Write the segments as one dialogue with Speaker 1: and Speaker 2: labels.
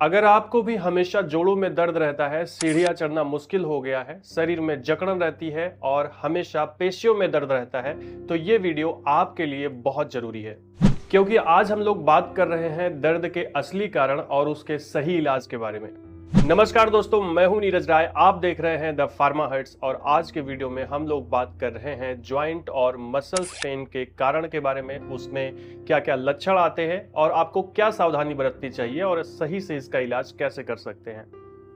Speaker 1: अगर आपको भी हमेशा जोड़ों में दर्द रहता है, सीढ़ियां चढ़ना मुश्किल हो गया है, शरीर में जकड़न रहती है और हमेशा पेशियों में दर्द रहता है, तो ये वीडियो आपके लिए बहुत जरूरी है। क्योंकि आज हम लोग बात कर रहे हैं दर्द के असली कारण और उसके सही इलाज के बारे में। नमस्कार दोस्तों, मैं हूं नीरज राय, आप देख रहे हैं द फार्मा हर्ट्स और आज के वीडियो में हम लोग बात कर रहे हैं ज्वाइंट और मसल्स पेन के कारण के बारे में, उसमें क्या क्या लक्षण आते हैं और आपको क्या सावधानी बरतनी चाहिए और सही से इसका इलाज कैसे कर सकते हैं।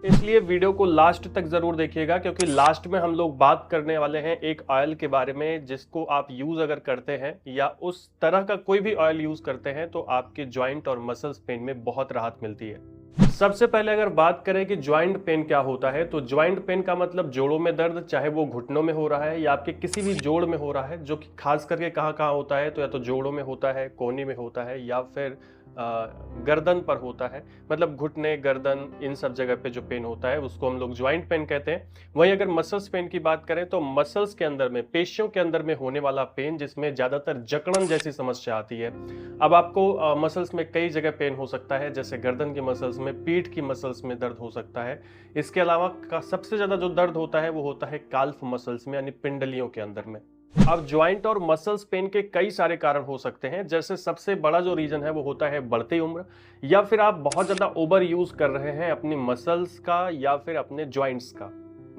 Speaker 1: इसलिए वीडियो को लास्ट तक जरूर देखिएगा, क्योंकि लास्ट में हम लोग बात करने वाले हैं एक ऑयल के बारे में जिसको आप यूज अगर करते हैं या उस तरह का कोई भी ऑयल यूज करते हैं तो आपके ज्वाइंट और मसल्स पेन में बहुत राहत मिलती है। सबसे पहले अगर बात करें कि ज्वाइंट पेन क्या होता है, तो ज्वाइंट पेन का मतलब जोड़ों में दर्द, चाहे वो घुटनों में हो रहा है या आपके किसी भी जोड़ में हो रहा है, जो कि खास करके कहाँ कहाँ होता है, तो या तो जोड़ों में होता है, कोहनी में होता है या फिर गर्दन पर होता है। मतलब घुटने, गर्दन, इन सब जगह पे जो पेन होता है उसको हम लोग ज्वाइंट पेन कहते हैं। वहीं अगर मसल्स पेन की बात करें तो मसल्स के अंदर में, पेशियों के अंदर में होने वाला पेन, जिसमें ज्यादातर जकड़न जैसी समस्या आती है। अब आपको मसल्स में कई जगह पेन हो सकता है, जैसे गर्दन की मसल्स में, पीठ की मसल्स में दर्द हो सकता है। इसके अलावा सबसे ज्यादा जो दर्द होता है वो होता है काल्फ मसल्स में, यानी पिंडलियों के अंदर में। अब ज्वाइंट और मसल्स पेन के कई सारे कारण हो सकते हैं, जैसे सबसे बड़ा जो रीजन है वो होता है बढ़ती उम्र, या फिर आप बहुत ज्यादा ओवर यूज कर रहे हैं अपनी मसल्स का या फिर अपने ज्वाइंट्स का।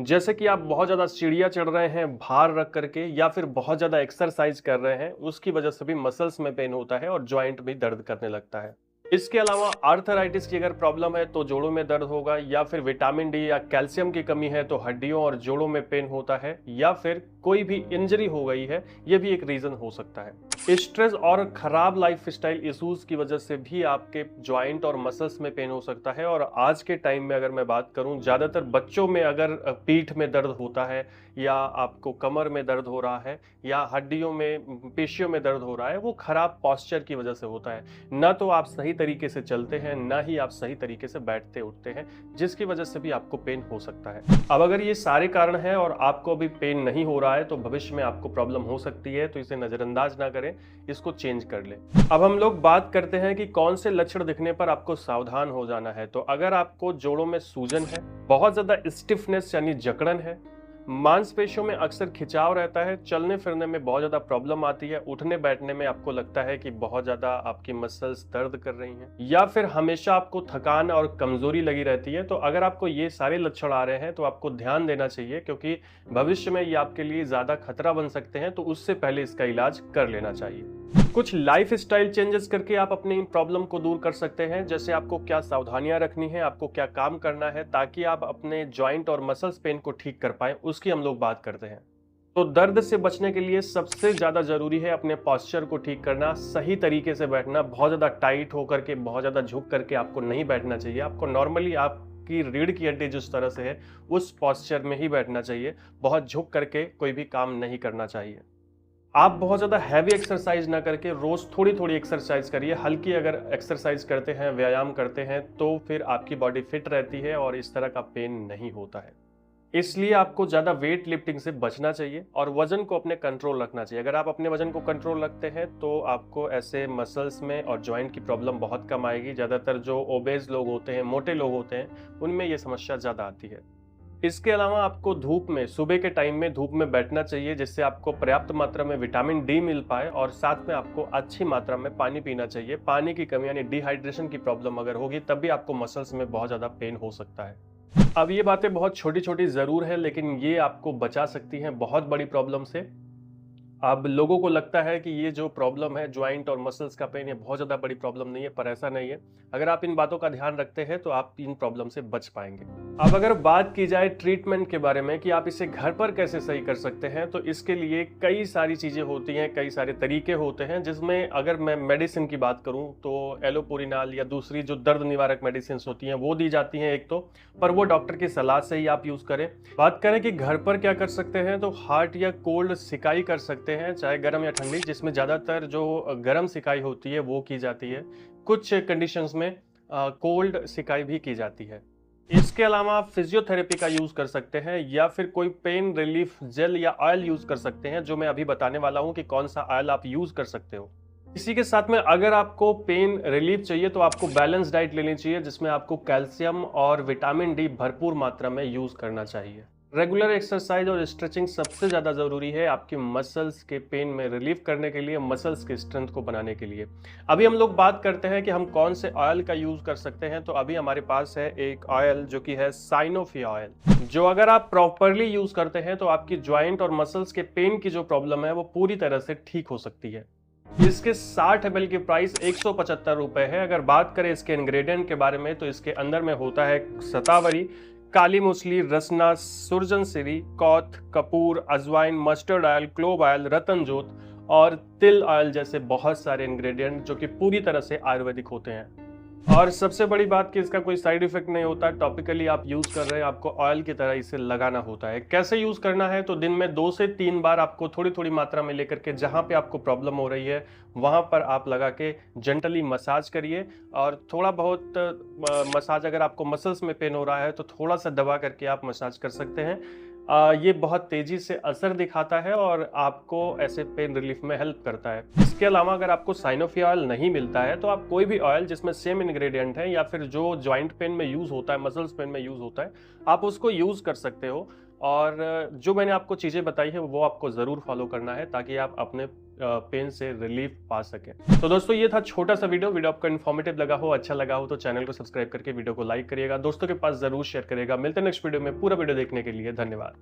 Speaker 1: जैसे कि आप बहुत ज्यादा सीढ़ियां चढ़ रहे हैं भार रख करके, या फिर बहुत ज्यादा एक्सरसाइज कर रहे हैं, उसकी वजह से भी मसल्स में पेन होता है और ज्वाइंट भी दर्द करने लगता है। इसके अलावा आर्थराइटिस की अगर प्रॉब्लम है तो जोड़ों में दर्द होगा, या फिर विटामिन डी या कैल्शियम की कमी है तो हड्डियों और जोड़ों में पेन होता है, या फिर कोई भी इंजरी हो गई है, यह भी एक रीजन हो सकता है। स्ट्रेस और खराब लाइफस्टाइल इश्यूज की वजह से भी आपके ज्वाइंट और मसल्स में पेन हो सकता है। और आज के टाइम में अगर मैं बात करूं, ज्यादातर बच्चों में अगर पीठ में दर्द होता है या आपको कमर में दर्द हो रहा है या हड्डियों में, पेशियों में दर्द हो रहा है, वो खराब पॉस्चर की वजह से होता है। ना तो आप सही तरीके से चलते हैं, ना ही आप सही तरीके से बैठते उठते हैं, जिसकी वजह से भी आपको पेन हो सकता है। अब अगर ये सारे कारण हैं और आपको अभी पेन नहीं हो रहा है तो भविष्य में आपको प्रॉब्लम हो सकती है, तो इसे नजरअंदाज ना करें, इसको चेंज कर लें। अब हम लोग बात करते हैं कि कौन से लक्षण दिखने पर आपको सावधान हो जाना है। तो अगर आपको जोड़ों में सूजन है, बहुत ज्यादा स्टिफनेस यानी जकड़न है, मांसपेशियों में अक्सर खिंचाव रहता है, चलने फिरने में बहुत ज्यादा प्रॉब्लम आती है, उठने बैठने में आपको लगता है कि बहुत ज्यादा आपकी मसल्स दर्द कर रही हैं, या फिर हमेशा आपको थकान और कमजोरी लगी रहती है, तो अगर आपको ये सारे लक्षण आ रहे हैं तो आपको ध्यान देना चाहिए, क्योंकि भविष्य में ये आपके लिए ज्यादा खतरा बन सकते हैं। तो उससे पहले इसका इलाज कर लेना चाहिए। कुछ लाइफ स्टाइल चेंजेस करके आप अपनी प्रॉब्लम को दूर कर सकते हैं। जैसे आपको क्या सावधानियां रखनी है, आपको क्या काम करना है ताकि आप अपने जॉइंट और मसल्स पेन को ठीक कर पाए, उसकी हम लोग बात करते हैं। तो दर्द से बचने के लिए सबसे ज्यादा जरूरी है अपने पोस्चर को ठीक करना, सही तरीके से बैठना। बहुत ज्यादा टाइट होकर के, बहुत ज्यादा झुक करके आपको नहीं बैठना चाहिए। आपको नॉर्मली आपकी रीढ़ की हड्डी जिस तरह से है उस पोस्चर में ही बैठना चाहिए। बहुत झुक करके कोई भी काम नहीं करना चाहिए। आप बहुत ज़्यादा हैवी एक्सरसाइज ना करके रोज़ थोड़ी थोड़ी एक्सरसाइज करिए। हल्की अगर एक्सरसाइज करते हैं, व्यायाम करते हैं, तो फिर आपकी बॉडी फिट रहती है और इस तरह का पेन नहीं होता है। इसलिए आपको ज़्यादा वेट लिफ्टिंग से बचना चाहिए और वजन को अपने कंट्रोल रखना चाहिए। अगर आप अपने वजन को कंट्रोल रखते हैं तो आपको ऐसे मसल्स में और जॉइंट की प्रॉब्लम बहुत कम आएगी। ज़्यादातर जो ओबेज लोग होते हैं, मोटे लोग होते हैं, उनमें ये समस्या ज़्यादा आती है। इसके अलावा आपको धूप में, सुबह के टाइम में धूप में बैठना चाहिए, जिससे आपको पर्याप्त मात्रा में विटामिन डी मिल पाए, और साथ में आपको अच्छी मात्रा में पानी पीना चाहिए। पानी की कमी यानी डिहाइड्रेशन की प्रॉब्लम अगर होगी तब भी आपको मसल्स में बहुत ज़्यादा पेन हो सकता है। अब ये बातें बहुत छोटी छोटी ज़रूर है, लेकिन ये आपको बचा सकती हैं बहुत बड़ी प्रॉब्लम से। अब लोगों को लगता है कि ये जो प्रॉब्लम है ज्वाइंट और मसल्स का पेन, ये बहुत ज़्यादा बड़ी प्रॉब्लम नहीं है, पर ऐसा नहीं है। अगर आप इन बातों का ध्यान रखते हैं तो आप इन प्रॉब्लम से बच पाएंगे। अब अगर बात की जाए ट्रीटमेंट के बारे में कि आप इसे घर पर कैसे सही कर सकते हैं, तो इसके लिए कई सारी चीज़ें होती हैं, कई सारे तरीके होते हैं। जिसमें अगर मैं मेडिसिन की बात करूँ तो एलोपुरिनाल या दूसरी जो दर्द निवारक मेडिसिन होती हैं वो दी जाती हैं एक तो, पर वो डॉक्टर की सलाह से ही आप यूज़ करें। बात करें कि घर पर क्या कर सकते हैं, तो हार्ट या कोल्ड सिकाई कर सकते हैं, चाहे गर्म या ठंडी, जिसमें ज़्यादातर जो गर्म सिकाई होती है वो की जाती है। कुछ कंडीशंस में कोल्ड सिकाई भी की जाती है। इसके अलावा आप फिजियोथेरेपी का यूज़ कर सकते हैं, या फिर कोई पेन रिलीफ जेल या ऑयल यूज़ कर सकते हैं, जो मैं अभी बताने वाला हूँ कि कौन सा ऑयल आप यूज़ कर सकते हो। इसी के साथ में अगर आपको पेन रिलीफ चाहिए तो आपको बैलेंस डाइट लेनी चाहिए, जिसमें आपको कैल्शियम और विटामिन डी भरपूर मात्रा में यूज करना चाहिए। रेगुलर एक्सरसाइज और स्ट्रेचिंग सबसे ज़्यादा ज़रूरी है आपकी मसल्स के पेन में रिलीफ करने के लिए, मसल्स की स्ट्रेंथ को बनाने के लिए। अभी हम लोग बात करते हैं कि हम कौन से ऑयल का यूज़ कर सकते हैं। तो अभी हमारे पास है एक ऑयल जो कि है साइनोफी ऑयल, जो अगर आप प्रॉपरली यूज़ करते हैं तो आपकी ज्वाइंट और मसल्स के पेन की जो प्रॉब्लम है वो पूरी तरह से ठीक हो सकती है। इसके 60 ml की प्राइस 175 रुपए है। अगर बात करें इसके इंग्रेडिएंट के बारे में तो इसके अंदर में होता है शतावरी, काली मूसली, रसना, सुरजनसिरी, कौथ, कपूर, अजवाइन, मस्टर्ड ऑयल, क्लोव ऑयल, रतनजोत और तिल ऑयल जैसे बहुत सारे इंग्रेडिएंट जो कि पूरी तरह से आयुर्वेदिक होते हैं। और सबसे बड़ी बात कि इसका कोई साइड इफेक्ट नहीं होता। टॉपिकली आप यूज कर रहे हैं, आपको ऑयल की तरह इसे लगाना होता है। कैसे यूज करना है, तो दिन में 2 से 3 बार आपको थोड़ी थोड़ी मात्रा में लेकर के जहां पे आपको प्रॉब्लम हो रही है वहां पर आप लगा के जेंटली मसाज करिए। और थोड़ा बहुत मसाज, अगर आपको मसल्स में पेन हो रहा है तो थोड़ा सा दबा करके आप मसाज कर सकते हैं। ये बहुत तेजी से असर दिखाता है और आपको ऐसे पेन रिलीफ में हेल्प करता है। इसके अलावा अगर आपको साइनोफी ऑयल नहीं मिलता है तो आप कोई भी ऑयल जिसमें सेम इंग्रेडिएंट है या फिर जो जॉइंट पेन में यूज होता है, मसल्स पेन में यूज होता है, आप उसको यूज कर सकते हो। और जो मैंने आपको चीजें बताई है वो आपको जरूर फॉलो करना है ताकि आप अपने पेन से रिलीफ पा सकें। तो दोस्तों ये था छोटा सा वीडियो आपको इन्फॉर्मेटिव लगा हो, अच्छा लगा हो तो चैनल को सब्सक्राइब करके वीडियो को लाइक करिएगा, दोस्तों के पास जरूर शेयर करिएगा। मिलते हैं नेक्स्ट वीडियो में। पूरा वीडियो देखने के लिए धन्यवाद।